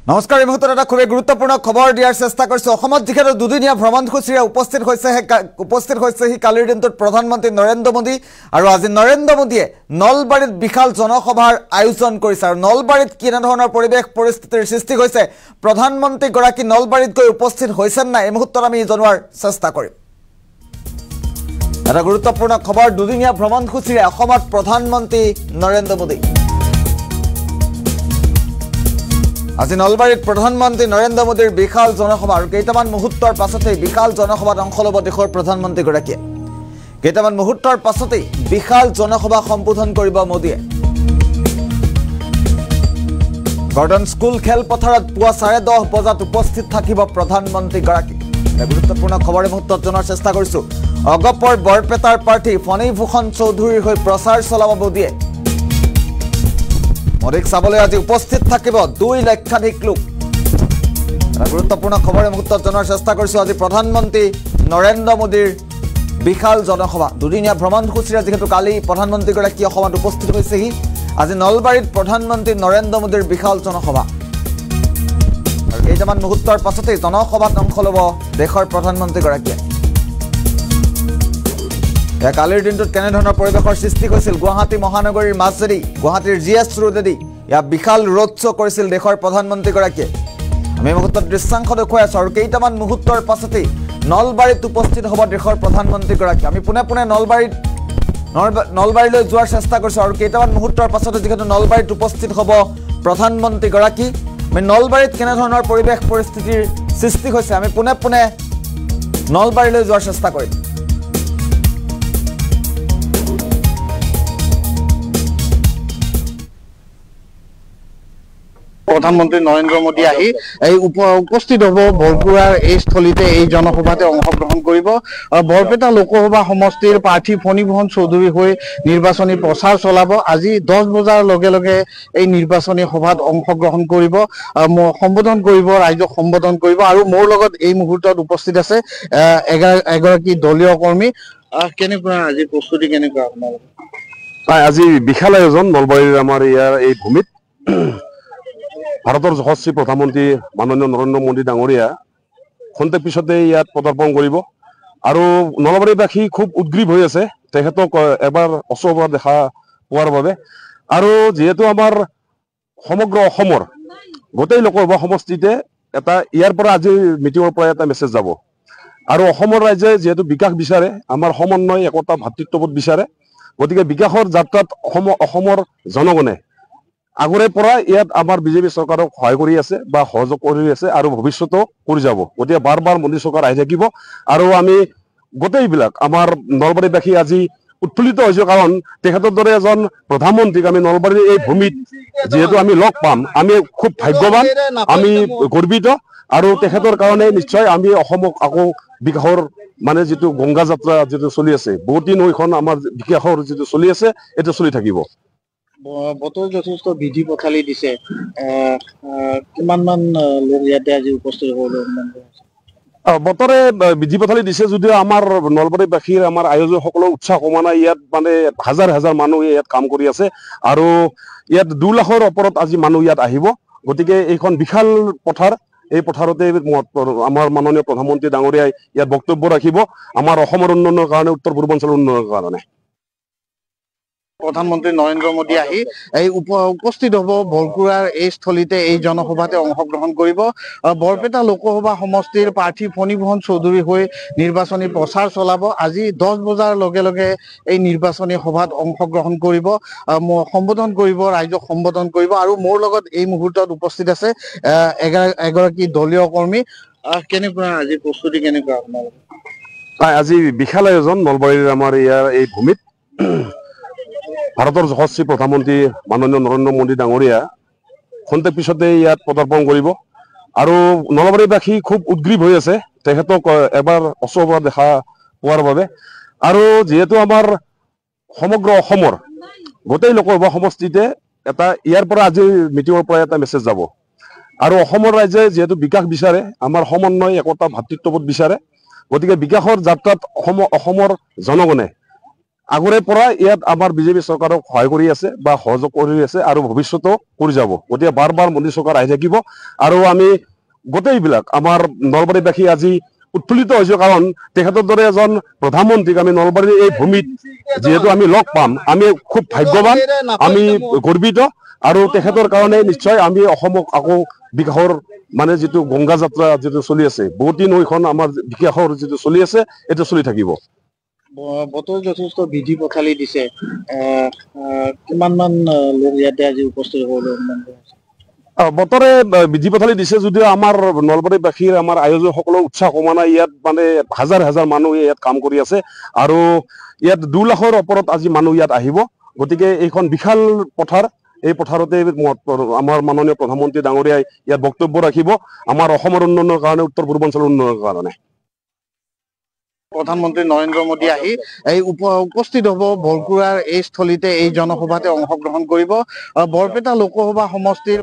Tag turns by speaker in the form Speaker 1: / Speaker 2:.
Speaker 1: নমস্কাৰ এই মুহূৰ্তত এটা খুবেই গুৰুত্বপূৰ্ণ খবৰ দিয়াৰ চেষ্টা কৰিছো যিহেতু দুদিনীয়া ভ্ৰমণসূচীৰে উপস্থিত হৈছে কালিৰ দিনটোত প্ৰধানমন্ত্ৰী নৰেন্দ্ৰ মোদী আৰু আজি নৰেন্দ্ৰ মোদীয়ে নলবাৰীত বিশাল জনসভাৰ আয়োজন কৰিছে আৰু নলবাৰীত কিনে ধৰণৰ পৰিৱেশ পৰিস্থিতিৰ সৃষ্টি হৈছে প্ৰধানমন্ত্ৰী গৰাকী নলবাৰীত গৈ উপস্থিত হৈছে না এই মুহূৰ্তত আমি জনোৱাৰ চেষ্টা কৰিম এটা গুৰুত্বপূৰ্ণ খবৰ দুদিনীয়া ভ্ৰমণসূচীৰে অসমত প্ৰধানমন্ত্ৰী নৰেন্দ্ৰ মোদী আজি নলবাৰীত প্ৰধানমন্ত্ৰী নৰেন্দ্ৰ মোদীৰ বিশাল জনসভা আৰু কেইটামান মুহূৰ্তৰ পাছতেই বিশাল জনসভাত অংশ ল'ব দেশৰ প্ৰধানমন্ত্ৰী গৰাকীয়ে কেইটামান মুহূৰ্তৰ পাছতেই বিশাল জনসভা সম্বোধন কৰিব মোদীয়ে গৰ্ডন স্কুল খেলপথাৰত পুৱা 10:30 বজাত উপস্থিত থাকিব প্ৰধানমন্ত্ৰী গৰাকী এটা গুৰুত্বপূৰ্ণ খবৰ এই মুহূৰ্তত জনাৰ চেষ্টা কৰিছো অগপৰ বৰপেটাৰ প্ৰাৰ্থী ফণীভূষণ চৌধুৰীৰ হৈ প্ৰচাৰ চলাব মোদীয়ে মোদীক চাবলৈ আজি উপস্থিত থাকিব 2 লক্ষাধিক লোক এটা গুৰুত্বপূৰ্ণ খবৰ এই মুহূৰ্তত জনাৰ চেষ্টা কৰিছো আজি প্ৰধানমন্ত্ৰী নৰেন্দ্ৰ মোদীৰ বিশাল জনসভা দুদিনীয়া ভ্ৰমণসূচীৰে যিহেতু কালি প্ৰধানমন্ত্ৰীগৰাকী অসমত উপস্থিত হৈছেহি আজি নলবাৰীত প্ৰধানমন্ত্ৰী নৰেন্দ্ৰ মোদীৰ বিশাল জনসভা আৰু কেইটামান মুহূৰ্তৰ পাছতেই জনসভাত অংশ ল'ব দেশৰ প্ৰধানমন্ত্ৰীগৰাকীয়ে কালিৰ দিনটোত কেনে ধৰণৰ পৰিৱেশৰ সৃষ্টি হৈছিল গুৱাহাটী মহানগৰীৰ মাজেদি গুৱাহাটীৰ জিএছ ৰোডেদি বিশাল ৰোড শ্ব' কৰিছিল দেশৰ প্ৰধানমন্ত্ৰীগৰাকীয়ে আমি মুহূৰ্তত দৃশ্যাংশ দেখুৱাই আছো আৰু কেইটামান মুহূৰ্তৰ পাছতেই নলবাৰীত উপস্থিত হ'ব দেশৰ প্ৰধানমন্ত্ৰীগৰাকী আমি পোনে নলবাৰীলৈ যোৱাৰ চেষ্টা কৰিছো আৰু কেইটামান মুহূৰ্তৰ পাছতে যিহেতু নলবাৰীত উপস্থিত হ'ব প্ৰধানমন্ত্ৰীগৰাকী আমি নলবাৰীত কেনে ধৰণৰ পৰিৱেশ পৰিস্থিতিৰ সৃষ্টি হৈছে আমি পোনে নলবাৰীলৈ যোৱাৰ চেষ্টা কৰিম
Speaker 2: প্ৰধানমন্ত্ৰী নৰেন্দ্ৰ মোদী আহি এই উপস্থিত হ'ব বৰপুৰাৰ এই স্থলীতে এই জনসভাতে অংশগ্ৰহণ কৰিব বৰপেটা লোকসভা সমষ্টিৰ প্ৰাৰ্থী ফণীভূষণ চৌধুৰী হৈ নিৰ্বাচনী প্ৰচাৰ চলাব আজি 10 বজাৰ লগে লগে এই নিৰ্বাচনী সভাত অংশগ্ৰহণ কৰিব সম্বোধন কৰিব ৰাইজক সম্বোধন কৰিব আৰু মোৰ লগত এই মুহূৰ্তত উপস্থিত আছে এগৰাকী দলীয় কৰ্মী কেনেকুৱা আজি প্ৰস্তুতি কেনেকুৱা আপোনালোকৰ
Speaker 3: আজি বিশাল আয়োজন নলবাৰীৰ আমাৰ ইয়াৰ এই ভূমিত ভাৰতৰ যশস্বী প্ৰধানমন্ত্ৰী মাননীয় নৰেন্দ্ৰ মোদী ডাঙৰীয়া খন্তেক পিছতে ইয়াত পদাৰ্পণ কৰিব আৰু নলবাৰীবাসী খুব উদ্গ্ৰীৱ হৈ আছে তেখেতক এবাৰ ওচৰৰ দেখা পোৱাৰ বাবে আৰু যিহেতু আমাৰ সমগ্ৰ অসমৰ গোটেই লোকসভা সমষ্টিতে এটা ইয়াৰ পৰা আজি মিটিঙৰ পৰা এটা মেছেজ যাব আৰু অসমৰ ৰাইজে যিহেতু বিকাশ বিচাৰে আমাৰ সমন্বয় একতা ভাতৃত্ববোধ বিচাৰে গতিকে বিকাশৰ যাত্ৰাত অসমৰ জনগণে আগৰে পৰা ইয়াত আমাৰ বিজেপি চৰকাৰক সহায় কৰি আছে বা সহযোগ কৰি আছে আৰু ভৱিষ্যতেও কৰি যাব গতিকে বাৰ মোদী চৰকাৰ আহি থাকিব আৰু আমি গোটেইবিলাক আমাৰ নলবাৰীবাসী আজি উৎফুল্লিত হৈছো কাৰণ তেখেতৰ দৰে এজন প্ৰধানমন্ত্ৰীক আমি নলবাৰীৰ এই ভূমিত যিহেতু আমি লগ পাম আমি খুব ভাগ্যৱান আমি গৰ্বিত আৰু তেখেতৰ কাৰণে নিশ্চয় আমি অসমক আকৌ বিকাশৰ মানে যিটো গংগা যাত্ৰা যিটো চলি আছে বহুত দিন এইখন আমাৰ বিকাশৰ যিটো চলি আছে এইটো চলি থাকিব
Speaker 2: বতৰ যথেষ্ট বিধি পথালি দিছে কিমান মান লোক ইয়াতে আজি উপস্থিত হ'ব
Speaker 3: বতৰে বিধি পথালি দিছে যদিও আমাৰ নলবাৰীবাসীৰ আমাৰ আয়োজকসকলৰ উৎসাহ কমা নাই ইয়াত মানে হাজাৰ মানুহ ইয়াত কাম কৰি আছে আৰু ইয়াত 2 লাখৰ ওপৰত আজি মানুহ ইয়াত আহিব গতিকে এইখন বিশাল পথাৰ এই পথাৰতে আমাৰ মাননীয় প্ৰধানমন্ত্ৰী ডাঙৰীয়াই ইয়াত বক্তব্য ৰাখিব আমাৰ অসমৰ উন্নয়নৰ কাৰণে উত্তৰ পূৰ্বাঞ্চলৰ উন্নয়নৰ কাৰণে
Speaker 2: প্ৰধানমন্ত্ৰী নৰেন্দ্ৰ মোদী আহি এই উপস্থিত হ'ব বৰপুৰাৰ এই স্থলীতে এই জনসভাতে অংশগ্ৰহণ কৰিব বৰপেটা লোকসভা সমষ্টিৰ প্ৰাৰ্থী ফণীভূষণ চৌধুৰী হৈ নিৰ্বাচনী প্ৰচাৰ চলাব আজি 10 বজাৰ লগে লগে এই নিৰ্বাচনী সভাত অংশগ্ৰহণ কৰিব সম্বোধন কৰিব ৰাইজক সম্বোধন কৰিব আৰু মোৰ লগত এই মুহূৰ্তত উপস্থিত আছে এগৰাকী দলীয় কৰ্মী কেনেকুৱা আজি প্ৰস্তুতি কেনেকুৱা আপোনালোকৰ
Speaker 3: আজি বিশাল আয়োজন নলবাৰীৰ আমাৰ ইয়াৰ এই ভূমিত ভাৰতৰ যশস্বী প্ৰধানমন্ত্ৰী মাননীয় নৰেন্দ্ৰ মোদী ডাঙৰীয়া খন্তেক পিছতে ইয়াত পদাৰ্পণ কৰিব আৰু নলবাৰীবাসী খুব উদ্গ্ৰীৱ হৈ আছে তেখেতক এবাৰ ওচৰৰ দেখা পোৱাৰ বাবে আৰু যিহেতু আমাৰ সমগ্ৰ অসমৰ গোটেই লোকসভা সমষ্টিতে এটা ইয়াৰ পৰা আজি মিটিঙৰ পৰা এটা মেছেজ যাব আৰু অসমৰ ৰাইজে যিহেতু বিকাশ বিচাৰে আমাৰ সমন্বয় একতা ভাতৃত্ববোধ বিচাৰে গতিকে বিকাশৰ যাত্ৰাত অসমৰ জনগণে আগৰে পৰা ইয়াত আমাৰ বিজেপি চৰকাৰক সহায় কৰি আছে বা সহযোগ কৰি আছে আৰু ভৱিষ্যতো কৰি যাব। গতিকে বাৰ বাৰ মোদী চৰকাৰ আহি থাকিব আৰু আমি গোটেইবিলাক আমাৰ নলবাৰীবাসী আজি উৎফুল্লিত হৈছো, কাৰণ তেখেতৰ দৰে এজন প্ৰধানমন্ত্ৰীক আমি নলবাৰীৰ এই ভূমিত যিহেতু আমি লগ পাম, আমি খুব ভাগ্যৱান, আমি গৰ্বিত আৰু তেখেতৰ কাৰণে নিশ্চয় আমি অসমক আকৌ বিকাশৰ মানে যিটো গংগা যাত্ৰা যিটো চলি আছে, বহুত দিন এইখন আমাৰ বিকাশৰ যিটো চলি আছে এইটো চলি থাকিব।
Speaker 2: বতৰ যথেষ্ট বিধি পথালি দিছে, কিমান মান লোক ইয়াতে আজি উপস্থিত হ'ব?
Speaker 3: বতৰে বিধি পথালি দিছে যদিও আমাৰ নলবাৰীবাসীৰ আমাৰ আয়োজকসকলৰ উৎসাহ কমা নাই। ইয়াত মানে হাজাৰ হাজাৰ মানুহ ইয়াত কাম কৰি আছে আৰু ইয়াত 2 লাখৰ ওপৰত আজি মানুহ ইয়াত আহিব। গতিকে এইখন বিশাল পথাৰ, এই পথাৰতে আমাৰ মাননীয় প্ৰধানমন্ত্ৰী ডাঙৰীয়াই ইয়াত বক্তব্য ৰাখিব আমাৰ অসমৰ উন্নয়নৰ কাৰণে, উত্তৰ পূৰ্বাঞ্চলৰ উন্নয়নৰ কাৰণে।
Speaker 2: প্ৰধানমন্ত্ৰী নৰেন্দ্ৰ মোদী আহি এই উপস্থিত হ'ব বৰকুৰাৰ এই স্থলীতে, এই জনসভাতে অংশগ্ৰহণ কৰিব। বৰপেটা লোকসভা সমষ্টিৰ